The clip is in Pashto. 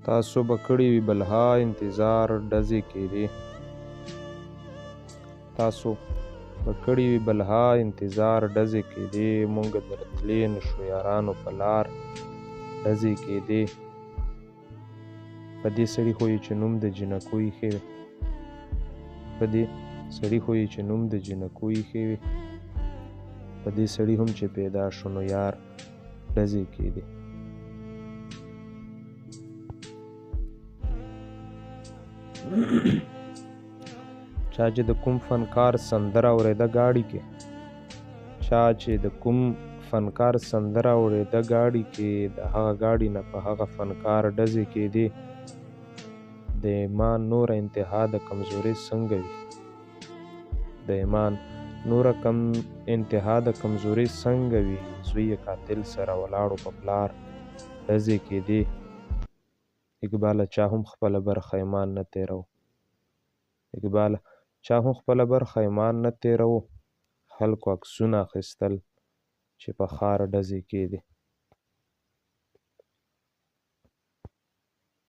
تاسو به کړي وي بلها انتظار ډزې کېدې. تاسو به کړي وي بلها انتظار ډزې کېدې. مونږ درتلې نشو یارانو په لار ډزې کېدې. په دې سړي خو یې چې نوم د جنکو ایښی وی. په دې سړي خو یې چې نوم د جنکو ایښی وی. په دې سړي هم چې پیدا شو نو یار ډزې کېدې. چا چې د کوم فنکار سندره اورېده ګاډي کې. چا چې د کوم فنکار سندره اورېده ګاډي کې. د هغه ګاډي نه په هغه فنکار ډزې کېدې. د ایمان نوره انتها د کمزورۍ څنګه وي. د ایمان نوره انتها د کمزورۍ څنګه وي. زوی یې قاتل سره ولاړو په پلار ډزې کېدې. اقباله چا هم خپله برخه ایمان نه تېروه. اقباله چا هم خپله برخه ایمان نه تېروه. خلکو عکسونه اخیستل چې په ښار ډزې کېدې.